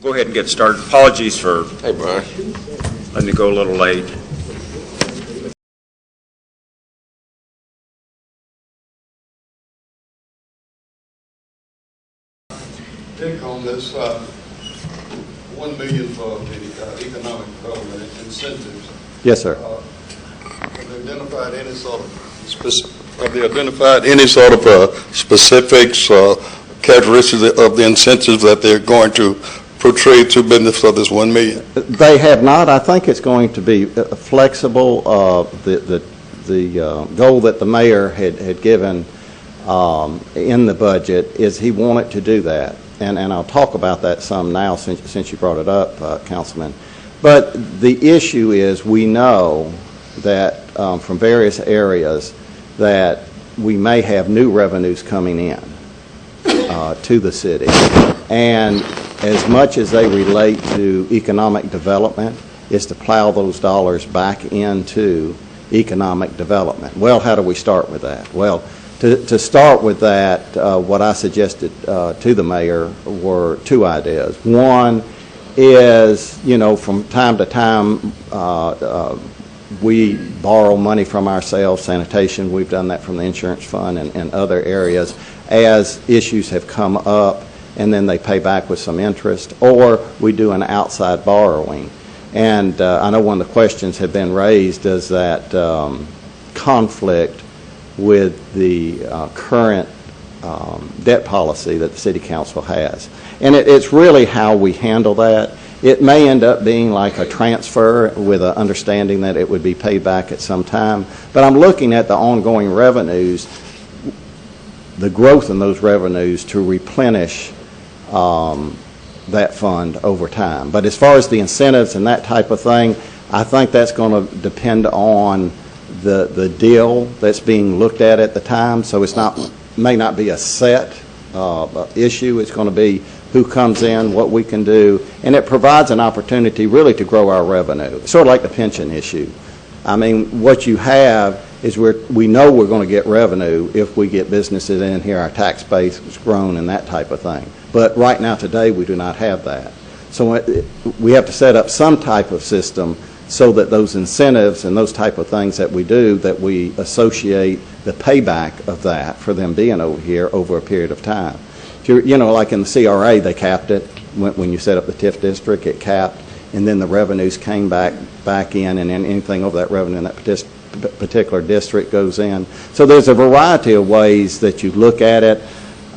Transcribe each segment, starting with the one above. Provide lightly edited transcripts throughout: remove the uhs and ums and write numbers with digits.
Go ahead and get started. Apologies for Hey, Brian. letting it go a little late. Dick, on this $1 million for the economic development incentives. Yes, sir. Have they identified any sort of specifics, characteristics of the incentives that they're going to portray to business for this $1 million? They have not. I think it's going to be flexible. The goal that the mayor had given in the budget is he wanted to do that. And I'll talk about that some now since you brought it up, Councilman. But the issue is we know that from various areas that we may have new revenues coming in to the city. And as much as they relate to economic development is to plow those dollars back into economic development. Well, how do we start with that? Well, to start with that, what I suggested to the mayor were two ideas. One is, from time to time, we borrow money from ourselves, sanitation, we've done that from the insurance fund and other areas, as issues have come up, and then they pay back with some interest, or we do an outside borrowing. And I know one of the questions had been raised, does that conflict with the current debt policy that the City Council has? And it's really how we handle that. It may end up being like a transfer with an understanding that it would be paid back at some time. But I'm looking at the ongoing revenues, the growth in those revenues to replenish that fund over time. But as far as the incentives and that type of thing, I think that's going to depend on the deal that's being looked at the time. So it's may not be a set issue. It's going to be who comes in, what we can do, and it provides an opportunity really to grow our revenue. Sort of like the pension issue. I mean, what you have is we know we're going to get revenue if we get businesses in here, our tax base has grown and that type of thing. But right now today we do not have that. So we have to set up some type of system so that those incentives and those type of things that we do, that we associate the payback of that for them being over here over a period of time. Like in the CRA, they capped it. When you set up the TIF district, it capped, and then the revenues came back in, and then anything over that revenue in that particular district goes in. So there's a variety of ways that you look at it.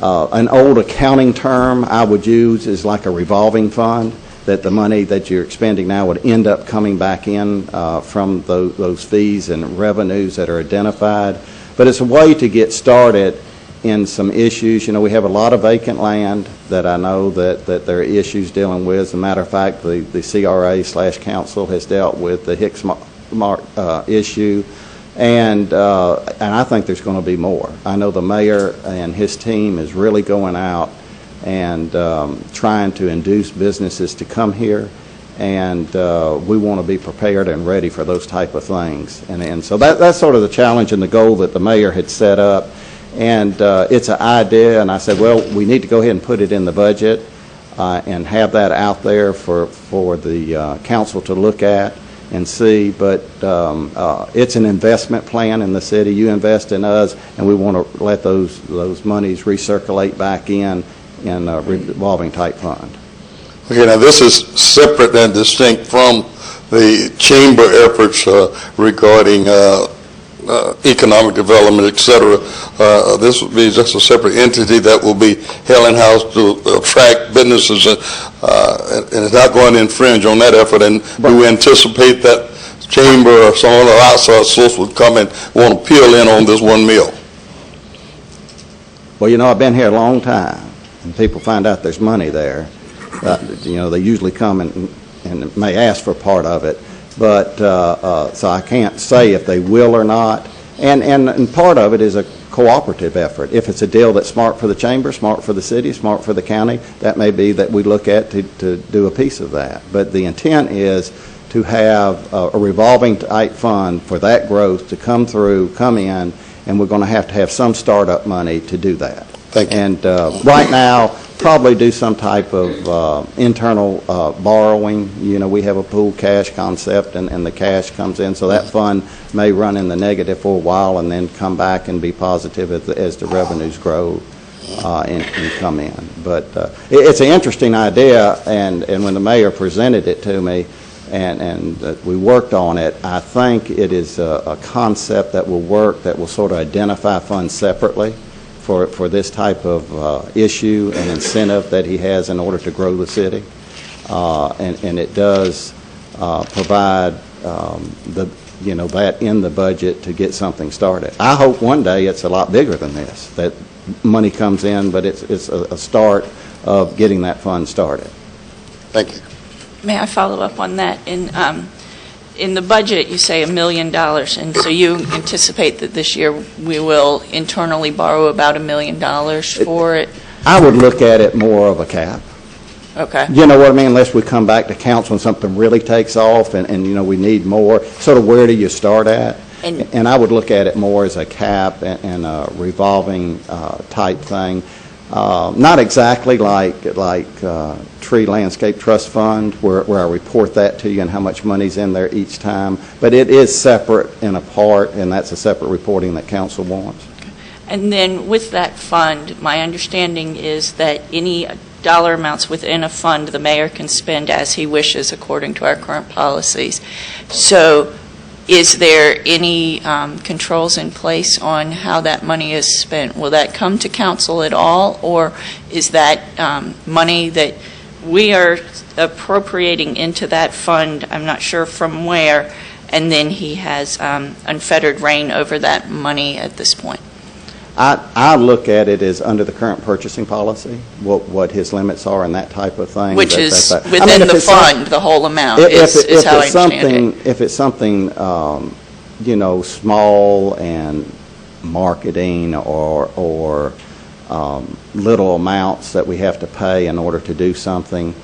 An old accounting term I would use is like a revolving fund, that the money that you're expending now would end up coming back in from those fees and revenues that are identified. But it's a way to get started in some issues. We have a lot of vacant land that I know that there are issues dealing with. As a matter of fact, the CRA/council has dealt with the Hicks Mart issue, and I think there's going to be more. I know the mayor and his team is really going out and trying to induce businesses to come here, and we want to be prepared and ready for those type of things. And so that's sort of the challenge and the goal that the mayor had set up. And it's an idea, and I said, well, we need to go ahead and put it in the budget and have that out there for the council to look at and see. But it's an investment plan in the city. You invest in us, and we want to let those monies recirculate back in a revolving type fund. Okay, now this is separate and distinct from the chamber efforts regarding economic development, etc. This would be just a separate entity that will be held in-house to attract businesses, and it's not going to infringe on that effort. And do we anticipate that chamber or some other outside source would come and want to peel in on this $1 million? Well, I've been here a long time, and people find out there's money there. They usually come and may ask for part of it. But so I can't say if they will or not. And part of it is a cooperative effort. If it's a deal that's smart for the chamber, smart for the city, smart for the county, that may be that we look at to do a piece of that. But the intent is to have a revolving type fund for that growth to come in, and we're going to have some startup money to do that. Thank you. And right now, probably do some type of internal borrowing. You know, we have a pool cash concept, and the cash comes in, so that fund may run in the negative for a while and then come back and be positive as the revenues grow and come in. But it's an interesting idea, and when the mayor presented it to me, and we worked on it, I think it is a concept that will work, that will sort of identify funds separately for this type of issue and incentive that he has in order to grow the city. And it does provide that in the budget to get something started. I hope one day it's a lot bigger than this, that money comes in, but it's a start of getting that fund started. Thank you. May I follow up on that? In the budget, you say $1 million, and so you anticipate that this year we will internally borrow about $1 million for it? I would look at it more of a cap. Okay. You know what I mean? Unless we come back to council and something really takes off and we need more, sort of where do you start at? And I would look at it more as a cap and a revolving type thing. Not exactly like Tree Landscape Trust Fund, where I report that to you and how much money's in there each time, but it is separate and apart, and that's a separate reporting that council wants. And then with that fund, my understanding is that any dollar amounts within a fund, the mayor can spend as he wishes according to our current policies. So is there any controls in place on how that money is spent? Will that come to council at all, or is that money that we are appropriating into that fund, I'm not sure from where, and then he has unfettered reign over that money at this point? I look at it as under the current purchasing policy, what his limits are and that type of thing. Which is within the fund, the whole amount is how I understand it. If it's something, small and marketing or little amounts that we have to pay in order to do something,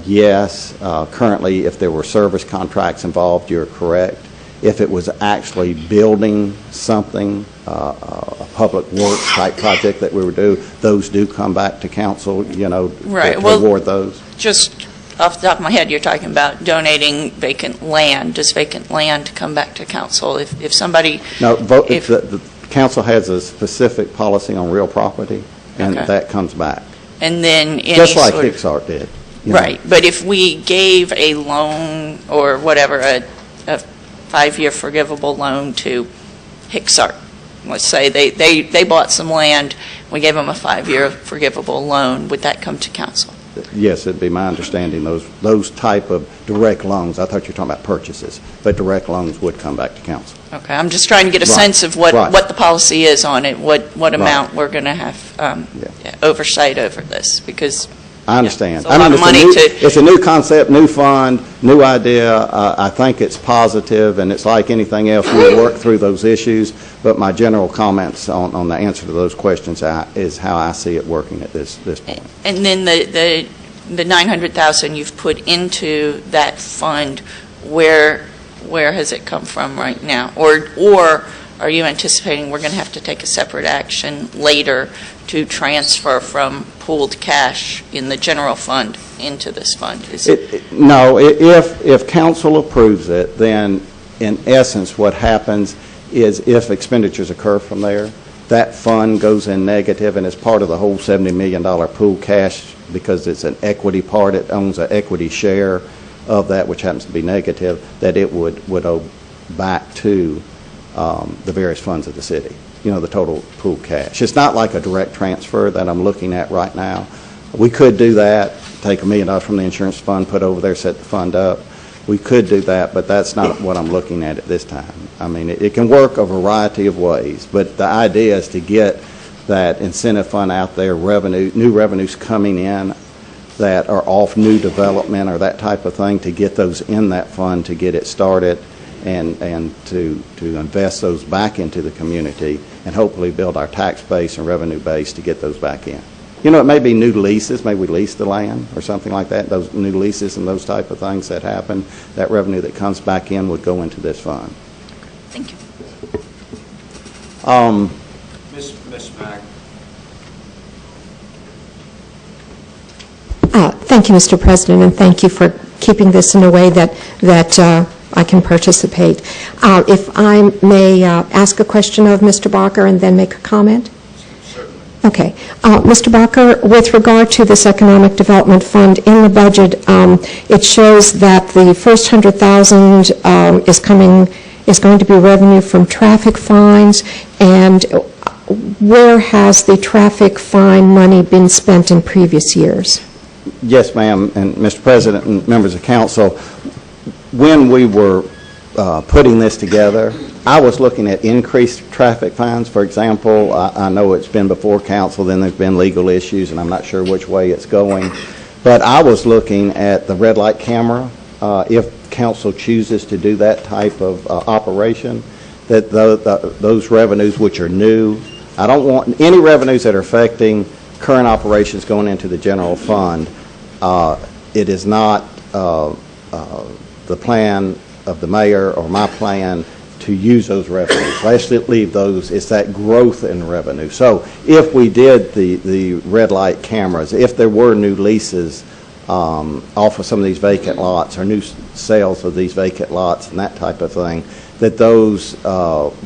yes. Currently, if there were service contracts involved, you're correct. If it was actually building something, a public works type project that we would do, those do come back to council, Right. to Well, award those. Just off the top of my head, you're talking about donating vacant land. Does vacant land come back to council? If somebody... No, the council has a specific policy on real property, and Okay. that comes back. And then any Just like sort of- Hicksart did. Right, but if we gave a loan or whatever, a 5-year forgivable loan to Hicksart, let's say they bought some land, we gave them a 5-year forgivable loan, would that come to council? Yes, it'd be my understanding, those type of direct loans, I thought you were talking about purchases, but direct loans would come back to council. Okay, I'm just trying to get a Right, sense of what the policy is on it, what amount Right. we're going to have oversight over this, because I understand. it's a lot of money It's a new concept, new fund, new idea. I think it's positive, and it's like anything else, we'll work through those issues, but my general comments on the answer to those questions is how I see it working at this point. And then the $900,000 you've put into that fund, where has it come from right now? Or are you anticipating we're going to have to take a separate action later to transfer from pooled cash in the general fund into this fund? No, if council approves it, then in essence what happens is if expenditures occur from there, that fund goes in negative, and it's part of the whole $70 million pool cash because it's an equity part. It owns an equity share of that, which happens to be negative, that it would owe back to the various funds of the city, the total pool cash. It's not like a direct transfer that I'm looking at right now. We could do that, take $1 million from the insurance fund, put over there, set the fund up. We could do that, but that's not what I'm looking at this time. I mean, it can work a variety of ways, but the idea is to get that incentive fund out there, new revenues coming in that are off new development or that type of thing, to get those in that fund to get it started and to invest those back into the community and hopefully build our tax base and revenue base to get those back in. It may be new leases, maybe we lease the land or something like that, those new leases and those type of things that happen, that revenue that comes back in would go into this fund. Thank you. Ms. Mack, Thank you, Mr. President, and thank you for keeping this in a way that I can participate. If I may ask a question of Mr. Barker and then make a comment? Certainly. Okay. Mr. Barker, with regard to this Economic Development Fund, in the budget, it shows that the first $100,000 is going to be revenue from traffic fines, and where has the traffic fine money been spent in previous years? Yes, ma'am, and Mr. President and members of council, when we were putting this together, I was looking at increased traffic fines. For example, I know it's been before council, then there's been legal issues, and I'm not sure which way it's going. But I was looking at the red light camera. If council chooses to do that type of operation, that those revenues which are new, I don't want any revenues that are affecting current operations going into the general fund. It is not the plan of the mayor or my plan to use those revenues. Let's leave those. It's that growth in revenue. So if we did the red light cameras, if there were new leases off of some of these vacant lots or new sales of these vacant lots and that type of thing, that those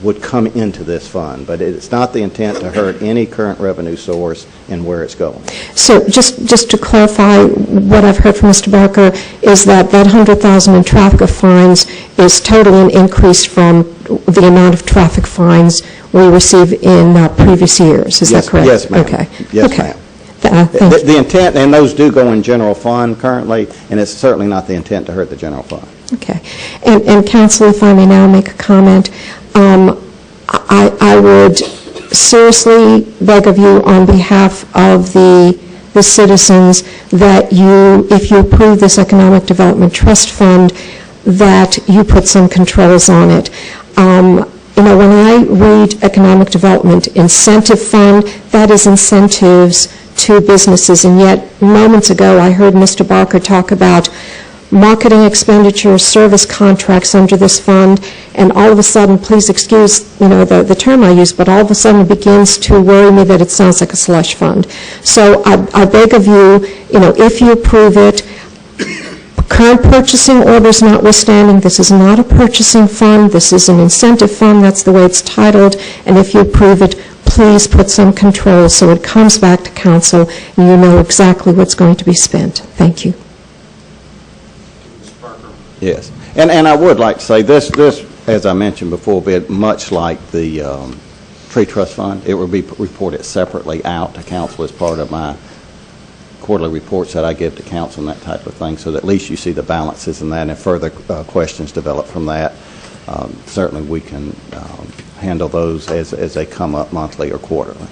would come into this fund. But it's not the intent to hurt any current revenue source and where it's going. So just to clarify, what I've heard from Mr. Barker is that $100,000 in traffic fines is totally an increase from the amount of traffic fines we receive in previous years. Is that correct? Yes, ma'am. Okay. Yes, okay. ma'am. Thank you. The intent, and those do go in general fund currently, and it's certainly not the intent to hurt the general fund. Okay. And counsel, if I may now make a comment, I would seriously beg of you on behalf of the citizens that you, if you approve this Economic Development Trust Fund, that you put some controls on it. You know, when I read Economic Development Incentive Fund, that is incentives to businesses, and yet moments ago I heard Mr. Barker talk about marketing expenditures, service contracts under this fund, and all of a sudden, please excuse, the term I use, but all of a sudden it begins to worry me that it sounds like a slush fund. So I beg of you, if you approve it, current purchasing orders notwithstanding, this is not a purchasing fund, this is an incentive fund, that's the way it's titled, and if you approve it, please put some controls so it comes back to council and you know exactly what's going to be spent. Thank you. Yes, and I would like to say this, as I mentioned before, will be much like the tree trust fund. It will be reported separately out to council as part of my quarterly reports that I give to council and that type of thing, so that at least you see the balances in that, and if further questions develop from that, certainly we can handle those as they come up monthly or quarterly.